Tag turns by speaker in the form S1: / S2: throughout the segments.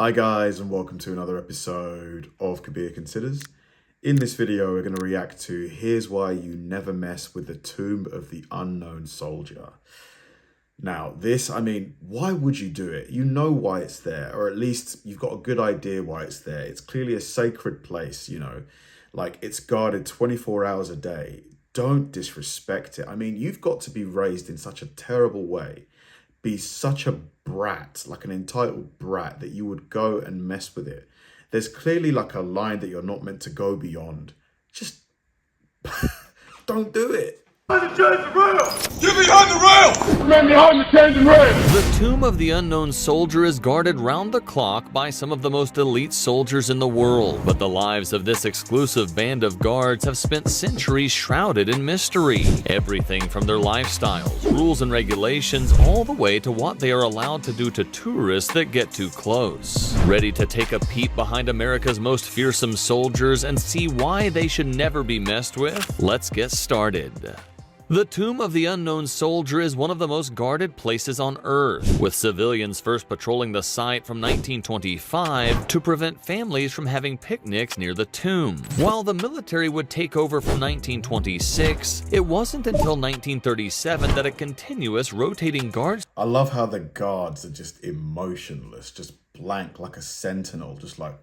S1: Hi guys, and welcome to another episode of Kabir Considers. In this video, we're going to react to Here's Why You Never Mess with the Tomb of the Unknown Soldier. Now, why would you do it? You know why it's there, or at least you've got a good idea why it's there. It's clearly a sacred place, like it's guarded 24 hours a day. Don't disrespect it. You've got to be raised in such a terrible way, be such a brat, like an entitled brat, that you would go and mess with it. There's clearly like a line that you're not meant to go beyond. Just don't do it.
S2: Behind the chains and rails! Get behind the rails! Man behind the chains and rails!
S3: The tomb of the unknown soldier is guarded round the clock by some of the most elite soldiers in the world, but the lives of this exclusive band of guards have spent centuries shrouded in mystery. Everything from their lifestyles, rules and regulations, all the way to what they are allowed to do to tourists that get too close. Ready to take a peek behind America's most fearsome soldiers and see why they should never be messed with? Let's get started. The tomb of the unknown soldier is one of the most guarded places on Earth, with civilians first patrolling the site from 1925 to prevent families from having picnics near the tomb. While the military would take over from 1926, it wasn't until 1937 that a continuous rotating guard
S1: I love how the guards are just emotionless, just blank like a sentinel, just like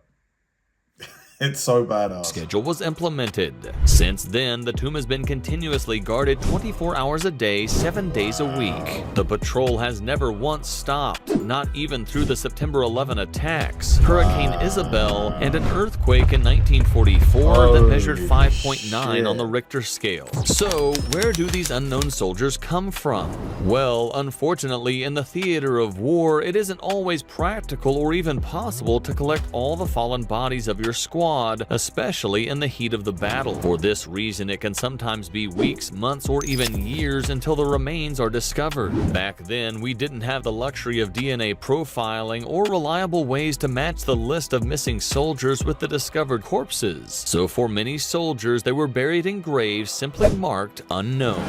S1: it's so badass.
S3: Schedule was implemented. Since then, the tomb has been continuously guarded 24 hours a day, 7 days a week. The patrol has never once stopped, not even through the September 11 attacks, Hurricane Isabel, and an earthquake in 1944 that measured 5.9 on the Richter scale. So, where do these unknown soldiers come from? Well, unfortunately, in the theater of war, it isn't always practical or even possible to collect all the fallen bodies of your squad, especially in the heat of the battle. For this reason, it can sometimes be weeks, months, or even years until the remains are discovered. Back then, we didn't have the luxury of DNA profiling or reliable ways to match the list of missing soldiers with the discovered corpses. So for many soldiers, they were buried in graves simply marked unknown.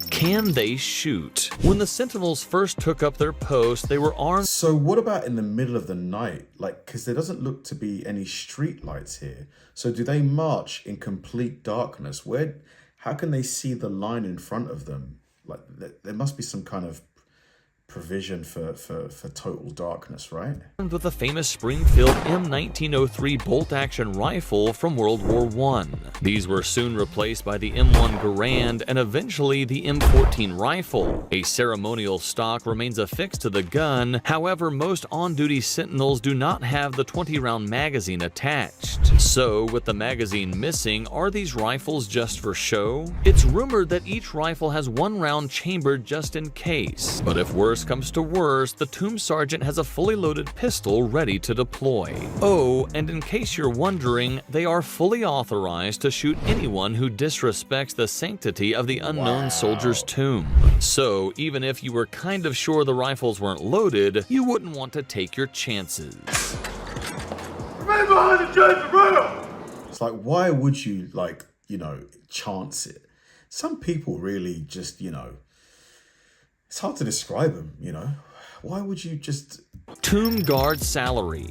S3: Can they shoot? When the Sentinels first took up their post, they were armed.
S1: So what about in the middle of the night? Because there doesn't look to be any street lights here. So do they march in complete darkness? How can they see the line in front of them? There must be some kind of provision for total darkness, right?
S3: With the famous Springfield M1903 bolt-action rifle from World War I. These were soon replaced by the M1 Garand and eventually the M14 rifle. A ceremonial stock remains affixed to the gun, however most on-duty Sentinels do not have the 20-round magazine attached. So, with the magazine missing, are these rifles just for show? It's rumored that each rifle has one round chambered just in case, but if worse comes to worse, the tomb sergeant has a fully loaded pistol ready to deploy. Oh, and in case you're wondering, they are fully authorized to shoot anyone who disrespects the sanctity of the unknown soldier's tomb. So, even if you were kind of sure the rifles weren't loaded, you wouldn't want to take your chances.
S2: Remain behind the chains and rails!
S1: It's like, why would you, chance it? Some people really just, it's hard to describe them, Why would you just...
S3: Tomb guard salary.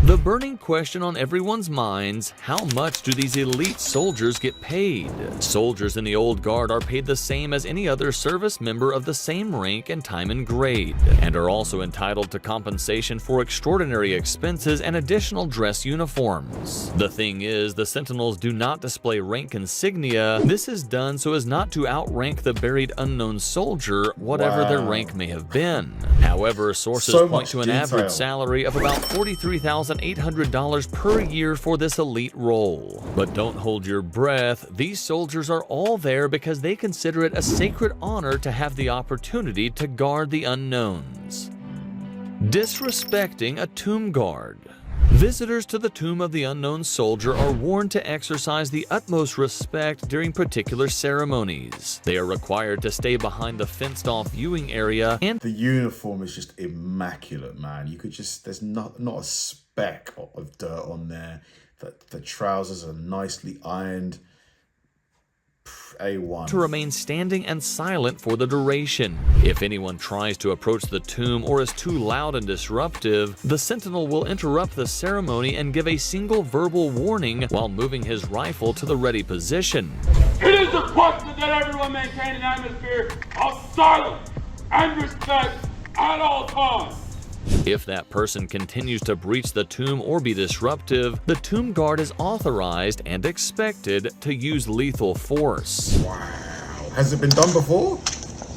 S3: The burning question on everyone's minds, how much do these elite soldiers get paid? Soldiers in the old guard are paid the same as any other service member of the same rank and time and grade, and are also entitled to compensation for extraordinary expenses and additional dress uniforms. The thing is, the Sentinels do not display rank insignia. This is done so as not to outrank the buried unknown soldier, whatever their rank may have been. However, sources point to an average salary of about $43,800 per year for this elite role. But don't hold your breath, these soldiers are all there because they consider it a sacred honor to have the opportunity to guard the unknowns. Disrespecting a tomb guard. Visitors to the tomb of the unknown soldier are warned to exercise the utmost respect during particular ceremonies. They are required to stay behind the fenced-off viewing area, and
S1: the uniform is just immaculate, man. You could just, there's not a speck of dirt on there. The trousers are nicely ironed. A1.
S3: To remain standing and silent for the duration. If anyone tries to approach the tomb or is too loud and disruptive, the sentinel will interrupt the ceremony and give a single verbal warning while moving his rifle to the ready position.
S2: It is requested that everyone maintain an atmosphere of silence and respect at all times.
S3: If that person continues to breach the tomb or be disruptive, the tomb guard is authorized and expected to use lethal force.
S1: Wow. Has it been done before?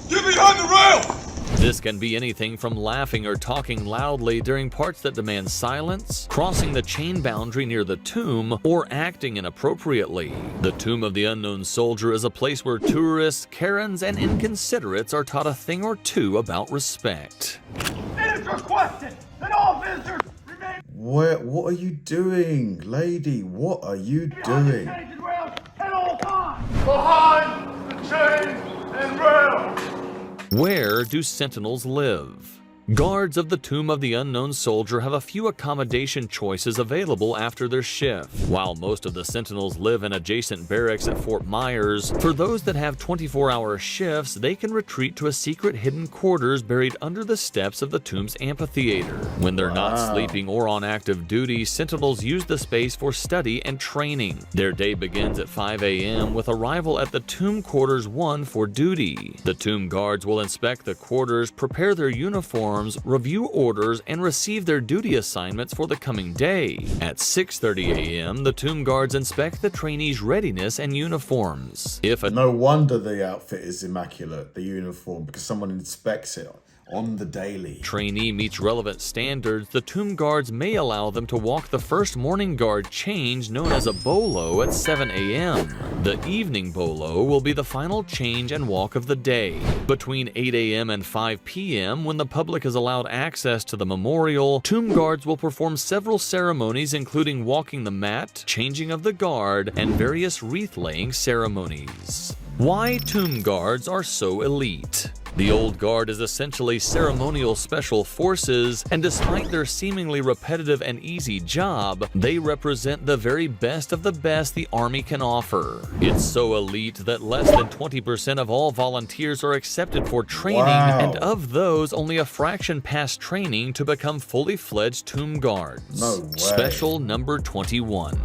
S2: Get behind the rail!
S3: This can be anything from laughing or talking loudly during parts that demand silence, crossing the chain boundary near the tomb, or acting inappropriately. The Tomb of the Unknown Soldier is a place where tourists, Karens, and inconsiderates are taught a thing or two about respect.
S2: It is requested that all visitors remain
S1: What are you doing, lady? What are you doing?
S2: chains and rails at all times. Behind the chains and rails.
S3: Where do sentinels live? Guards of the Tomb of the Unknown Soldier have a few accommodation choices available after their shift. While most of the sentinels live in adjacent barracks at Fort Myers, for those that have 24-hour shifts, they can retreat to a secret hidden quarters buried under the steps of the tomb's amphitheater. When they're not sleeping or on active duty, sentinels use the space for study and training. Their day begins at 5 a.m. with arrival at the Tomb Quarters 1 for duty. The tomb guards will inspect the quarters, prepare their uniforms, review orders, and receive their duty assignments for the coming day. At 6:30 a.m., the tomb guards inspect the trainees' readiness and uniforms.
S1: No wonder the outfit is immaculate, the uniform, because someone inspects it on the daily.
S3: Trainee meets relevant standards, the tomb guards may allow them to walk the first morning guard change known as a bolo at 7 a.m. The evening bolo will be the final change and walk of the day. Between 8 a.m. and 5 p.m., when the public is allowed access to the memorial, tomb guards will perform several ceremonies including walking the mat, changing of the guard, and various wreath-laying ceremonies. Why tomb guards are so elite? The Old Guard is essentially ceremonial special forces, and despite their seemingly repetitive and easy job, they represent the very best of the best the Army can offer. It's so elite that less than 20% of all volunteers are accepted for training, and of those, only a fraction pass training to become fully fledged tomb guards.
S1: No way.
S3: Special number 21.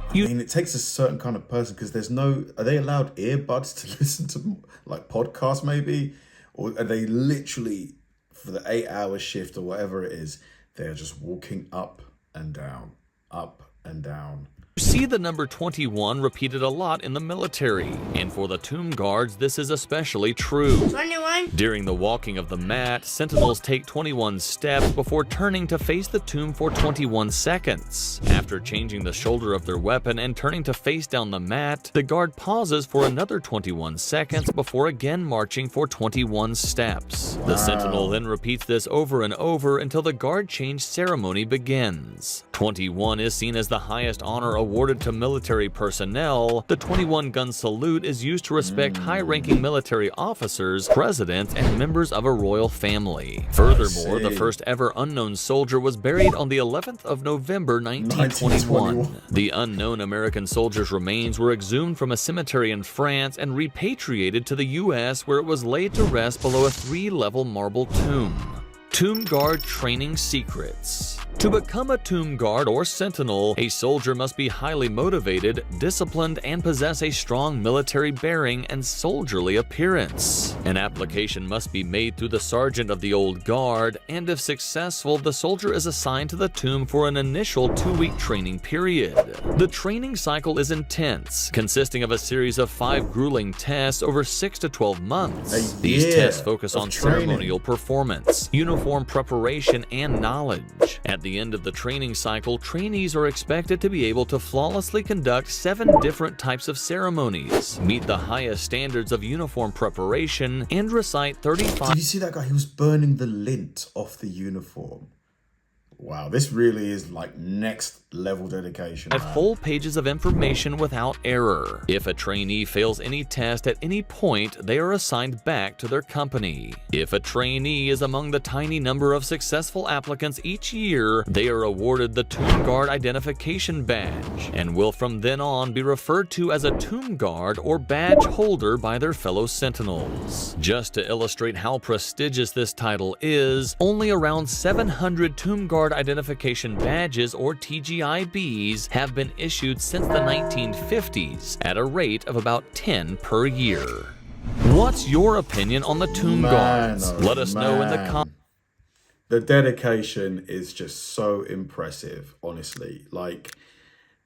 S1: I mean, it takes a certain kind of person, because are they allowed earbuds to listen to, like, podcasts maybe? Or are they literally, for the 8-hour shift or whatever it is, they're just walking up and down, up and down?
S3: You see the number 21 repeated a lot in the military, and for the tomb guards this is especially true.
S4: 21.
S3: During the walking of the mat, sentinels take 21 steps before turning to face the tomb for 21 seconds. After changing the shoulder of their weapon and turning to face down the mat, the guard pauses for another 21 seconds before again marching for 21 steps. The sentinel then repeats this over and over until the guard change ceremony begins. 21 is seen as the highest honor awarded to military personnel. The 21-gun salute is used to respect high-ranking military officers, presidents, and members of a royal family. Furthermore, the first ever unknown soldier was buried on the 11th of November 1921. The unknown American soldier's remains were exhumed from a cemetery in France and repatriated to the U.S., where it was laid to rest below a 3-level marble tomb. Tomb Guard Training Secrets. To become a tomb guard or sentinel, a soldier must be highly motivated, disciplined, and possess a strong military bearing and soldierly appearance. An application must be made through the sergeant of the Old Guard, and if successful, the soldier is assigned to the tomb for an initial 2-week training period. The training cycle is intense, consisting of a series of 5 grueling tests over 6 to 12 months. These tests focus on ceremonial performance, uniform preparation, and knowledge. At the end of the training cycle, trainees are expected to be able to flawlessly conduct 7 different types of ceremonies, meet the highest standards of uniform preparation, and recite 35.
S1: Did you see that guy? He was burning the lint off the uniform. Wow, this really is like next level dedication.
S3: At full pages of information without error. If a trainee fails any test at any point, they are assigned back to their company. If a trainee is among the tiny number of successful applicants each year, they are awarded the Tomb Guard Identification Badge and will from then on be referred to as a Tomb Guard or badge holder by their fellow Sentinels. Just to illustrate how prestigious this title is, only around 700 Tomb Guard Identification Badges or TGIBs have been issued since the 1950s at a rate of about 10 per year. What's your opinion on the Tomb Guards? Let us know in the comments.
S1: The dedication is just so impressive, honestly. Like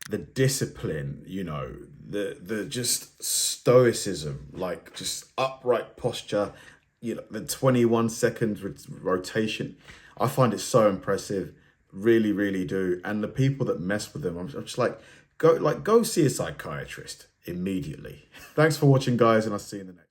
S1: the discipline, you know, the just stoicism, like just upright posture, you know, the 21 seconds rotation. I find it so impressive, really, really do. And the people that mess with them, I'm just like, go see a psychiatrist immediately. Thanks for watching, guys, and I'll see you in the next.